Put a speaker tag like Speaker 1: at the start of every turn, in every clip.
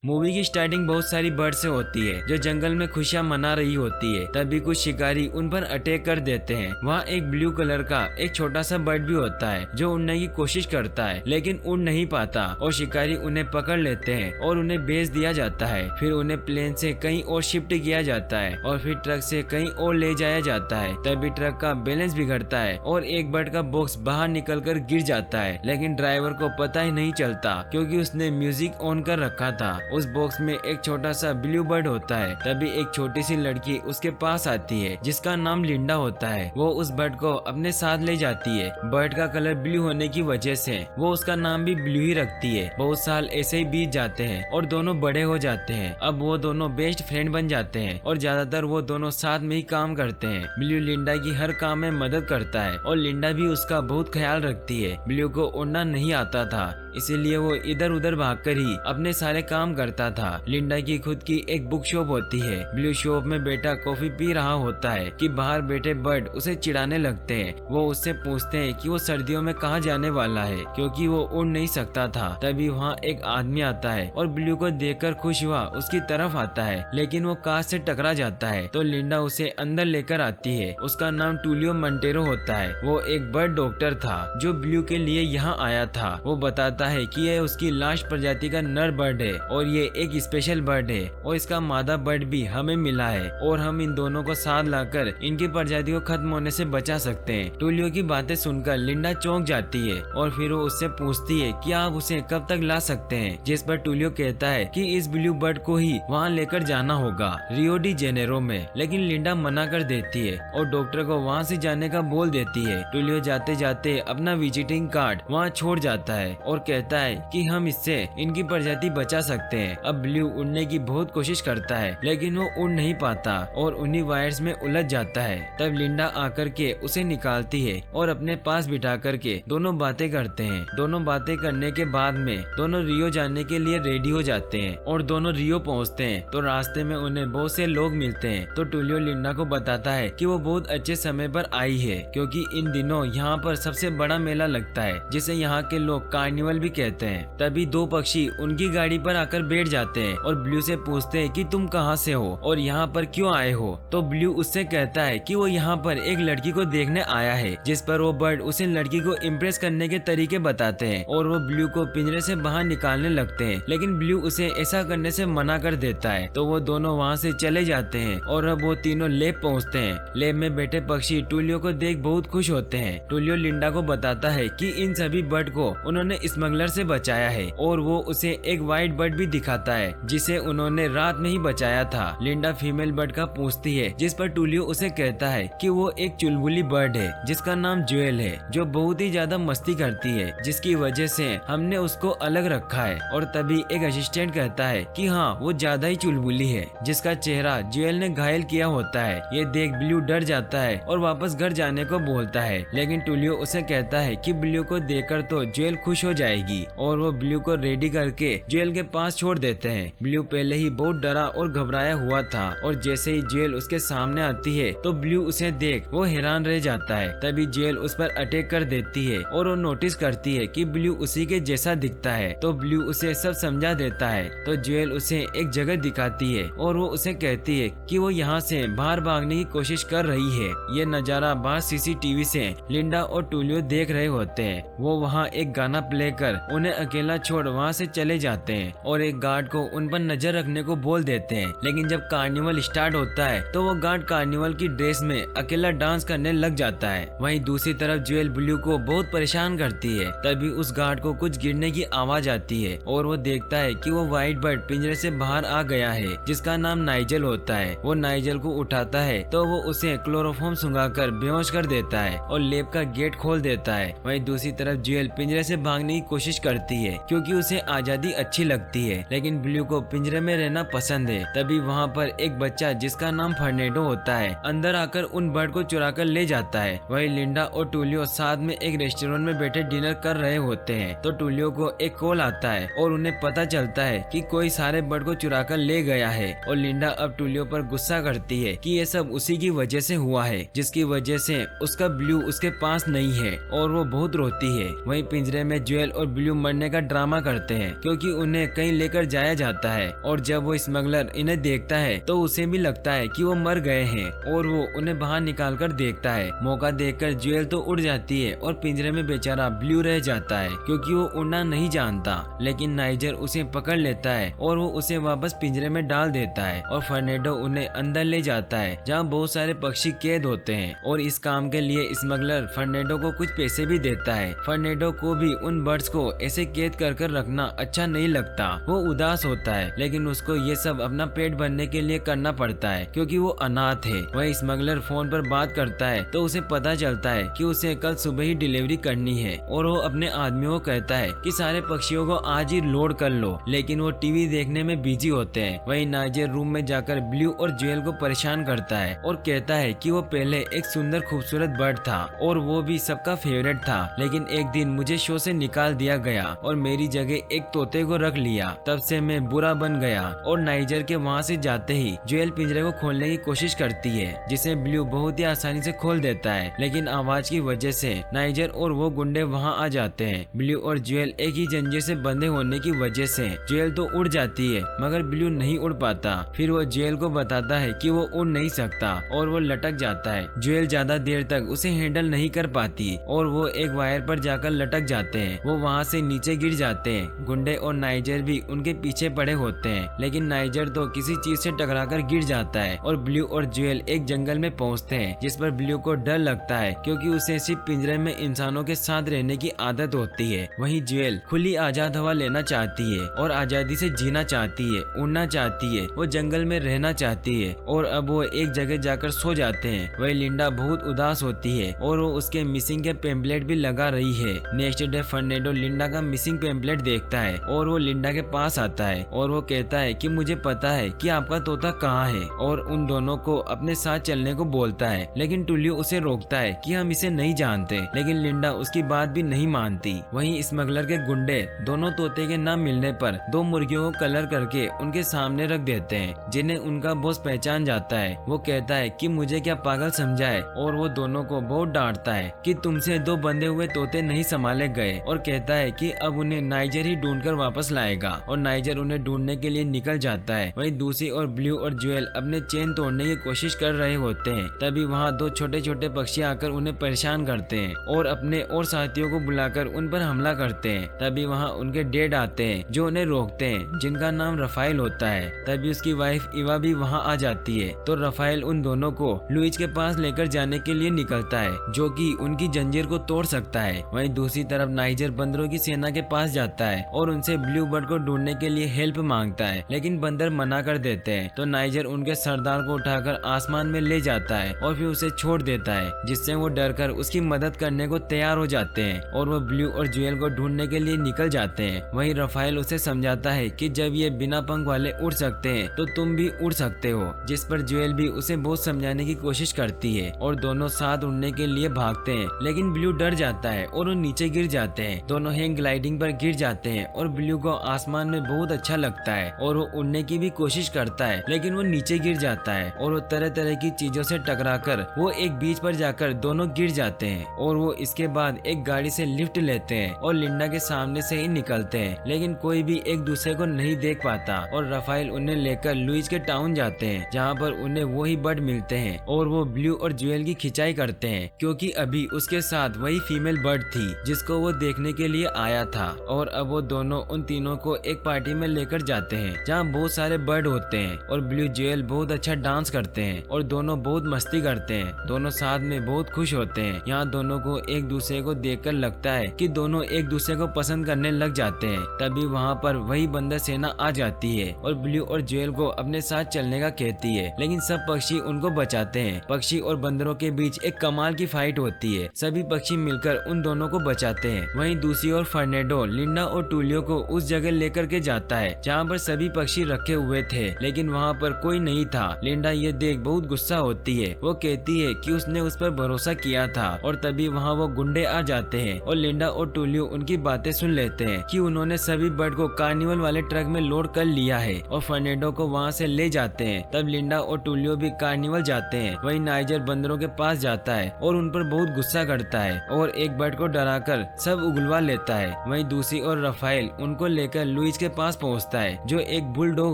Speaker 1: Movie की starting बहुत सारी बर्ड से होती है जो जंगल में खुशियां मना रही होती है। तभी कुछ शिकारी उन पर अटैक कर देते हैं। वहाँ एक ब्लू कलर का एक छोटा सा बर्ड भी होता है जो उड़ने की कोशिश करता है लेकिन उड़ नहीं पाता और शिकारी उन्हें पकड़ लेते हैं और उन्हें बेच दिया जाता है। फिर उन्हें प्लेन से कहीं और शिफ्ट किया जाता है और फिर ट्रक से कहीं और ले जाया जाता है। तभी ट्रक का बैलेंस बिगड़ता है और एक बर्ड का बॉक्स बाहर निकलकर गिर जाता है, लेकिन ड्राइवर को पता ही नहीं चलता क्योंकि उसने म्यूजिक ऑन कर रखा था। उस बॉक्स में एक छोटा सा ब्लू बर्ड होता है। तभी एक छोटी सी लड़की उसके पास आती है जिसका नाम लिंडा होता है। वो उस बर्ड को अपने साथ ले जाती है। बर्ड का कलर ब्लू होने की वजह से वो उसका नाम भी ब्लू ही रखती है। बहुत साल ऐसे ही बीत जाते हैं और दोनों बड़े हो जाते हैं। अब वो दोनों बेस्ट फ्रेंड बन जाते हैं और ज्यादातर वो दोनों साथ में ही काम करते हैं। ब्लू लिंडा की हर काम में मदद करता है और लिंडा भी उसका बहुत ख्याल रखती है। ब्लू को उड़ना नहीं आता था, इसीलिए वो इधर उधर भागकर ही अपने सारे काम करता था। लिंडा की खुद की एक बुक शॉप होती है। ब्लू शॉप में बेटा कॉफी पी रहा होता है कि बाहर बैठे बर्ड उसे चिढ़ाने लगते हैं। वो उससे पूछते हैं कि वो सर्दियों में कहाँ जाने वाला है क्योंकि वो उड़ नहीं सकता था। तभी वहाँ एक आदमी आता है और ब्लू को देखकर खुश हुआ उसकी तरफ आता है, लेकिन वो कार से टकरा जाता है तो लिंडा उसे अंदर लेकर आती है। उसका नाम टूलियो मंटेरो होता है। वो एक बर्ड डॉक्टर था जो ब्लू के लिए यहाँ आया था। वो बताता है कि यह उसकी लास्ट प्रजाति का नर बर्ड है और ये एक स्पेशल बर्ड है और इसका मादा बर्ड भी हमें मिला है और हम इन दोनों को साथ लाकर इनकी प्रजाति को खत्म होने से बचा सकते हैं। टूलियो की बातें सुनकर लिंडा चौंक जाती है और फिर वो उससे पूछती है कि आप उसे कब तक ला सकते हैं, जिस पर टूलियो कहता है कि इस ब्लू बर्ड को ही वहाँ लेकर जाना होगा रियो डी जेनेरो में। लेकिन लिंडा मना कर देती है और डॉक्टर को वहाँ से जाने का बोल देती है। टूलियो जाते जाते अपना विजिटिंग कार्ड वहाँ छोड़ जाता है और कहता है कि हम इससे इनकी प्रजाति बचा सकते हैं। अब ब्लू उड़ने की बहुत कोशिश करता है लेकिन वो उड़ नहीं पाता और उन्हीं वायर्स में उलझ जाता है। तब लिंडा आकर के उसे निकालती है और अपने पास बिठा करके दोनों बातें करते हैं। दोनों बातें करने के बाद में दोनों रियो जाने के लिए रेडी हो जाते हैं और दोनों रियो पहुंचते हैं तो रास्ते में उन्हें बहुत से लोग मिलते हैं। तो टूलियो लिंडा को बताता है कि वो बहुत अच्छे समय पर आई है क्योंकि इन दिनों यहाँ पर सबसे बड़ा मेला लगता है जिसे यहाँ के लोग कार्निवल भी कहते हैं। तभी दो पक्षी उनकी गाड़ी पर आकर बैठ जाते हैं और ब्लू से पूछते हैं कि तुम कहाँ से हो और यहाँ पर क्यों आए हो। तो ब्लू उससे कहता है कि वो यहाँ पर एक लड़की को देखने आया है, जिस पर वो बर्ड उसे लड़की को इम्प्रेस करने के तरीके बताते हैं और वो ब्लू को पिंजरे से बाहर निकालने लगते हैं, लेकिन ब्लू उसे ऐसा करने से मना कर देता है। तो वो दोनों वहाँ से चले जाते हैं और अब वो तीनों लैब पहुँचते हैं। लैब में बैठे पक्षी टूलियो को देख बहुत खुश होते हैं। टूलियो लिंडा को बताता है कि इन सभी बर्ड को उन्होंने स्मगलर से बचाया है और वो उसे एक व्हाइट बर्ड भी दिखाता है जिसे उन्होंने रात में ही बचाया था। लिंडा फीमेल बर्ड का पूछती है, जिस पर टूलियो उसे कहता है कि वो एक चुलबुली बर्ड है जिसका नाम ज्वेल है, जो बहुत ही ज्यादा मस्ती करती है, जिसकी वजह से हमने उसको अलग रखा है। और तभी एक असिस्टेंट कहता है कि हाँ, वो ज्यादा ही चुलबुली है जिसका चेहरा ज्वेल ने घायल किया होता है। ये देख ब्लू डर जाता है और वापस घर जाने को बोलता है, लेकिन टूलियो उसे कहता है कि ब्लू को देखकर तो ज्वेल खुश हो जाएगी और वो ब्लू को रेडी करके ज्वेल के पास छोड़ देते हैं। ब्लू पहले ही बहुत डरा और घबराया हुआ था और जैसे ही ज्वेल उसके सामने आती है तो ब्लू उसे देख वो हैरान रह जाता है। तभी ज्वेल उस पर अटैक कर देती है और वो नोटिस करती है कि ब्लू उसी के जैसा दिखता है। तो ब्लू उसे सब समझा देता है। तो ज्वेल उसे एक जगह दिखाती है और वो उसे कहती है कि वो यहाँ से बाहर भागने की कोशिश कर रही है। ये नजारा बाहर सीसीटीवी से लिंडा और टूलियो देख रहे होते हैं। वो वहाँ एक गाना प्ले कर उन्हें अकेला छोड़ वहाँ से चले जाते हैं और एक गार्ड को उन पर नजर रखने को बोल देते हैं। लेकिन जब कार्निवल स्टार्ट होता है तो वो गार्ड कार्निवल की ड्रेस में अकेला डांस करने लग जाता है। वहीं दूसरी तरफ ज्वेल ब्लू को बहुत परेशान करती है। तभी उस गार्ड को कुछ गिरने की आवाज आती है और वो देखता है कि वो व्हाइट बर्ड पिंजरे से बाहर आ गया है जिसका नाम नाइजल होता है। वो नाइजल को उठाता है तो वो उसे क्लोरोफॉर्म सुंघाकर बेहोश कर देता है और लैब का गेट खोल देता है। वहीं दूसरी तरफ ज्वेल पिंजरे से भागने की कोशिश करती है क्योंकि उसे आजादी अच्छी लगती है, लेकिन ब्लू को पिंजरे में रहना पसंद है। तभी वहाँ पर एक बच्चा जिसका नाम फर्नेडो होता है अंदर आकर उन बर्ड को चुरा कर ले जाता है। वहीं लिंडा और टूलियो साथ में एक रेस्टोरेंट में बैठे डिनर कर रहे होते हैं। तो टूलियो को एक कॉल आता है और उन्हें पता चलता है कि कोई सारे बर्ड को चुरा कर ले गया है और लिंडा अब टूलियो पर गुस्सा करती है कि ये सब उसी की वजह से हुआ है, जिसकी वजह से उसका ब्लू उसके पास नहीं है और वो बहुत रोती है। वहीं पिंजरे में ज्वेल और ब्लू मरने का ड्रामा करते हैं क्योंकि उन्हें कहीं लेकर जाया जाता है। और जब वो स्मगलर इन्हें देखता है तो उसे भी लगता है कि वो मर गए हैं और वो उन्हें बाहर निकाल कर देखता है। मौका देखकर ज्वेल तो उड़ जाती है और पिंजरे में बेचारा ब्लू रह जाता है क्योंकि वो उड़ना नहीं जानता। लेकिन नाइजर उसे पकड़ लेता है और वो उसे वापस पिंजरे में डाल देता है और फर्नेडो उन्हें अंदर ले जाता है जहाँ बहुत सारे पक्षी कैद होते हैं। और इस काम के लिए स्मगलर फर्नेडो को कुछ पैसे भी देता है। फर्नेडो को भी उन बर्ड्स को ऐसे कैद कर रखना अच्छा नहीं लगता, वो उदास होता है, लेकिन उसको ये सब अपना पेट भरने के लिए करना पड़ता है क्योंकि वो अनाथ है। वह स्मगलर फोन पर बात करता है तो उसे पता चलता है कि उसे कल सुबह ही डिलीवरी करनी है और वो अपने आदमियों को कहता है कि सारे पक्षियों को आज ही लोड कर लो, लेकिन वो टीवी देखने में बिजी होते हैं। वही नाइजर रूम में जाकर ब्लू और ज्वेल को परेशान करता है और कहता है कि वो पहले एक सुंदर खूबसूरत बर्ड था और वो भी सबका फेवरेट था, लेकिन एक दिन मुझे शो से निकाल दिया गया और मेरी जगह एक तोते को रख लिया। तब से मैं बुरा बन गया। और नाइजर के वहाँ से जाते ही ज्वेल पिंजरे को खोलने की कोशिश करती है जिसे ब्लू बहुत ही आसानी से खोल देता है, लेकिन आवाज की वजह से नाइजर और वो गुंडे वहाँ आ जाते हैं। ब्लू और ज्वेल एक ही जंजीर से बंधे होने की वजह से ज्वेल तो उड़ जाती है मगर ब्लू नहीं उड़ पाता। फिर वो ज्वेल को बताता है कि वो उड़ नहीं सकता और वो लटक जाता है। ज्वेल ज्यादा देर तक उसे हैंडल नहीं कर पाती और वो एक वायर पर जाकर लटक जाते हैं। वो वहाँ से नीचे गिर जाते हैं। गुंडे और नाइजर भी उनके पीछे पड़े होते हैं, लेकिन नाइजर तो किसी चीज से टकराकर गिर जाता है और ब्लू और ज्वेल एक जंगल में पहुँचते हैं जिस पर ब्लू को डर लगता है क्योंकि उसे सिर्फ पिंजरे में इंसानों के साथ रहने की आदत होती है। वहीं ज्वेल खुली आजाद हवा लेना चाहती है और आजादी से जीना चाहती है, उड़ना चाहती है, वो जंगल में रहना चाहती है। और अब वो एक जगह जाकर सो जाते हैं। वही लिंडा बहुत उदास होती है और वो उसके मिसिंग के पेम्पलेट भी लगा रही है। नेक्स्ट डे फर्नेडो लिंडा का मिसिंग पेम्पलेट देखता है और वो लिंडा के पास आता है और वो कहता है कि मुझे पता है कि आपका तोता कहाँ है और उन दोनों को अपने साथ चलने को बोलता है, लेकिन टुलियो उसे रोकता है कि हम इसे नहीं जानते। लेकिन लिंडा उसकी बात भी नहीं मानती। वहीं स्मगलर के गुंडे दोनों तोते के न मिलने पर दो मुर्गियों को कलर करके उनके सामने रख देते हैं जिन्हें उनका बॉस पहचान जाता है। वो कहता है कि मुझे क्या पागल समझा है और वो दोनों को बहुत डांटता है कि तुमसे दो बंधे हुए तोते नहीं संभाले गए और कहता है कि अब उन्हें नाइजर ही ढूंढकर वापस लाएगा और नाइजर उन्हें ढूंढने के लिए निकल जाता है। वहीं दूसरी और ब्लू और ज्वेल अपने चेन तोड़ने की कोशिश कर रहे होते हैं। तभी वहाँ दो छोटे छोटे पक्षी आकर उन्हें परेशान करते हैं और अपने और साथियों को बुलाकर उन पर हमला करते हैं। तभी वहाँ उनके डेड आते हैं जो उन्हें रोकते हैं, जिनका नाम रफाइल होता है। तभी उसकी वाइफ इवा भी वहाँ आ जाती है तो रफाइल उन दोनों को लुइज के पास लेकर जाने के लिए निकलता है जो कि उनकी जंजीर को तोड़ सकता है। वहीं दूसरी तरफ नाइजर बंदरों की सेना के पास जाता है और उनसे ब्लू बर्ड को ढूंढने के लिए हेल्प मांगता है, लेकिन बंदर मना कर देते हैं। तो नाइजर उनके सरदार को उठाकर आसमान में ले जाता है और फिर उसे छोड़ देता है, जिससे वो डरकर उसकी मदद करने को तैयार हो जाते हैं और वो ब्लू और ज्वेल को ढूंढने के लिए निकल जाते हैं। वहीं रफाइल उसे समझाता है कि जब ये बिना पंख वाले उड़ सकते हैं तो तुम भी उड़ सकते हो, जिस पर ज्वेल भी उसे बहुत समझाने की कोशिश करती है और दोनों साथ उड़ने के लिए भागते हैं। लेकिन ब्लू डर जाता है और वो नीचे गिर जाते हैं। दोनों हैंग ग्लाइडिंग पर गिर जाते हैं और ब्लू को आसमान में बहुत अच्छा लगता है और वो उड़ने की भी कोशिश करता है, लेकिन वो नीचे गिर जाता है और वो तरह तरह की चीजों से टकराकर वो एक बीच पर जाकर दोनों गिर जाते हैं। और वो इसके बाद एक गाड़ी से लिफ्ट लेते हैं और लिंडा के सामने से ही निकलते हैं, लेकिन कोई भी एक दूसरे को नहीं देख पाता और रफाइल उन्हें लेकर लुइज के टाउन जाते हैं जहाँ पर उन्हें वही बर्ड मिलते हैं और वो ब्लू और ज्वेल की खिंचाई करते हैं क्योंकि अभी उसके साथ वही फीमेल बर्ड थी जिसको वो देखने के लिए आया था। और अब वो दोनों उन तीनों को एक पार्टी में लेकर जाते हैं जहाँ बहुत सारे बर्ड होते हैं और ब्लू ज्वेल बहुत अच्छा डांस करते हैं और दोनों बहुत मस्ती करते हैं। दोनों साथ में बहुत खुश होते हैं। यहाँ दोनों को एक दूसरे को देखकर लगता है कि दोनों एक दूसरे को पसंद करने लग जाते हैं। तभी वहाँ पर वही बंदर सेना आ जाती है और ब्लू और ज्वेल को अपने साथ चलने का कहती है, लेकिन सब पक्षी उनको बचाते हैं। पक्षी और बंदरों के बीच एक कमाल की फाइट होती है। सभी पक्षी मिलकर उन दोनों को बचाते हैं। वहीं दूसरी ओर फर्नेडो लिंडा और टूलियो को उस जगह लेकर के जाता है जहाँ पर सभी पक्षी रखे हुए थे, लेकिन वहाँ पर कोई नहीं था। लिंडा ये देख बहुत गुस्सा होती है। वो कहती है कि उसने उस पर भरोसा किया था और तभी वहाँ वो गुंडे आ जाते हैं और लिंडा और टूलियो उनकी बातें सुन लेते हैं कि उन्होंने सभी बर्ड को कार्निवल वाले ट्रक में लोड कर लिया है और फर्नेडो को वहाँ से ले जाते हैं। तब लिंडा और टूलियो भी कार्निवल जाते हैं। वहीं नाइजर बंदरों के पास जाता है और उन पर बहुत गुस्सा करता है और एक बर्ड को डराकर सब उगलवा लेते लेता है। वहीं दूसरी ओर रफाइल उनको लेकर लुइस के पास पहुंचता है जो एक बुलडॉग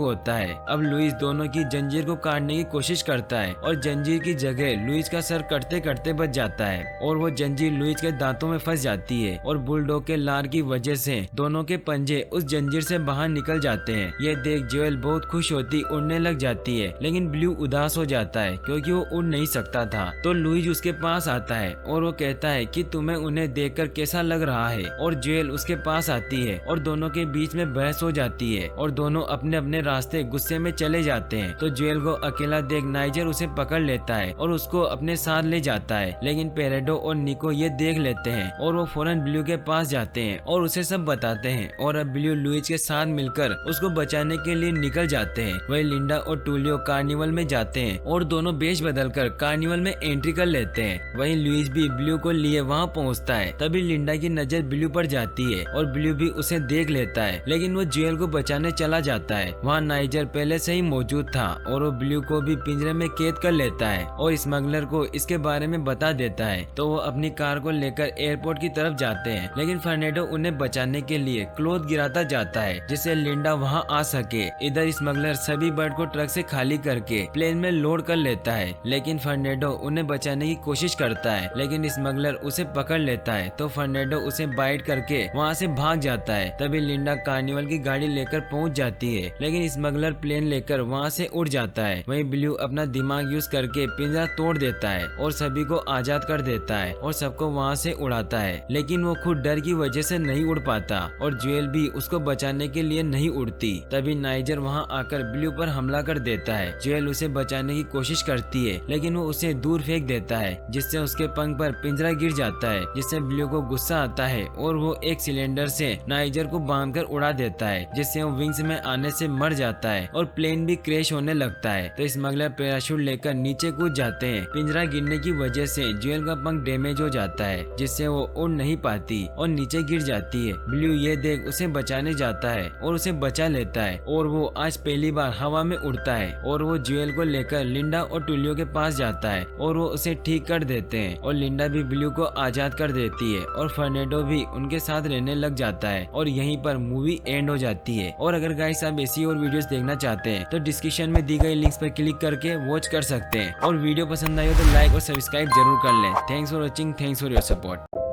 Speaker 1: होता है। अब लुइस दोनों की जंजीर को काटने की कोशिश करता है और जंजीर की जगह लुइस का सर कटते कटते बच जाता है और वो जंजीर लुइस के दांतों में फंस जाती है और बुलडॉग के लार की वजह से दोनों के पंजे उस जंजीर से बाहर निकल जाते हैं। ये देख जोएल बहुत खुश होती उड़ने लग जाती है, लेकिन ब्लू उदास हो जाता है क्योंकि वो उड़ नहीं सकता था। तो लुइस उसके पास आता है और वो कहता है कि तुम्हें उन्हें देखकर कैसा लग रहा है, और जोएल उसके पास आती है और दोनों के बीच में बहस हो जाती है और दोनों अपने अपने रास्ते गुस्से में चले जाते हैं। तो जोएल को अकेला देख नाइजर उसे पकड़ लेता है और उसको अपने साथ ले जाता है, लेकिन पेरेडो और निको ये देख लेते हैं और वो फौरन ब्लू के पास जाते हैं और उसे सब बताते हैं और अब ब्लू लुइस के साथ मिलकर उसको बचाने के लिए निकल जाते हैं। वही लिंडा और टूलियो कार्निवल में जाते हैं और दोनों वेश बदलकर कार्निवल में एंट्री कर लेते हैं। वहीं लुइस भी ब्लू को लिए वहां पहुंचता है। तभी लिंडा की नजर ब्लू पर जाती है और ब्लू भी उसे देख लेता है, लेकिन वो जोएल को बचाने चला जाता है। वहाँ नाइजर पहले से ही मौजूद था और वो ब्लू को भी पिंजरे में कैद कर लेता है और स्मगलर को इसके बारे में बता देता है। तो वो अपनी कार को लेकर एयरपोर्ट की तरफ जाते हैं, लेकिन फर्नेडो उन्हें बचाने के लिए क्लॉथ गिराता जाता है जिससे लिंडा वहां आ सके। इधर स्मगलर सभी बर्ड को ट्रक से खाली करके प्लेन में लोड कर लेता है, लेकिन फर्नेडो उन्हें बचाने की कोशिश करता है, लेकिन स्मगलर उसे पकड़ लेता है। तो फर्नेडो उसे बाइट करके वहाँ से भाग जाता है। तभी लिंडा कार्निवल की गाड़ी लेकर पहुँच जाती है, लेकिन स्मगलर प्लेन लेकर वहाँ से उड़ जाता है। वहीं ब्लू अपना दिमाग यूज करके पिंजरा तोड़ देता है और सभी को आजाद कर देता है और सबको वहाँ से उड़ाता है, लेकिन वो खुद डर की वजह से नहीं उड़ पाता और जोएल भी उसको बचाने के लिए नहीं उड़ती। तभी नाइजर वहाँ आकर ब्लू पर हमला कर देता है। जोएल उसे बचाने की कोशिश करती है, लेकिन वो उसे दूर फेंक देता है जिससे उसके पंख पर पिंजरा गिर जाता है, जिससे ब्लू को गुस्सा आता है और वो एक सिलेंडर से नाइजर को बांधकर उड़ा देता है, जिससे वो विंग्स में आने से मर जाता है और प्लेन भी क्रैश होने लगता है। तो स्मगलर पैराशूट लेकर नीचे कूद जाते हैं। पिंजरा गिरने की वजह से जोएल का पंख डैमेज हो जाता है, जिससे वो उड़ नहीं पाती और नीचे गिर जाती है। ब्लू ये देख उसे बचाने जाता है और उसे बचा लेता है और वो आज पहली बार हवा में उड़ता है और वो जोएल को लेकर लिंडा और टूलियो के पास जाता है और वो उसे ठीक कर देते हैं और लिंडा भी ब्लू को आजाद कर देती है और फर्नेडो भी उनके साथ रहने लग जाता है और यहीं पर मूवी एंड हो जाती है। और अगर गाइस आप ऐसी और वीडियोस देखना चाहते हैं तो डिस्क्रिप्शन में दी गई लिंक्स पर क्लिक करके वॉच कर सकते हैं और वीडियो पसंद आई हो तो लाइक और सब्सक्राइब जरूर कर लें। Thanks for watching, thanks for your support.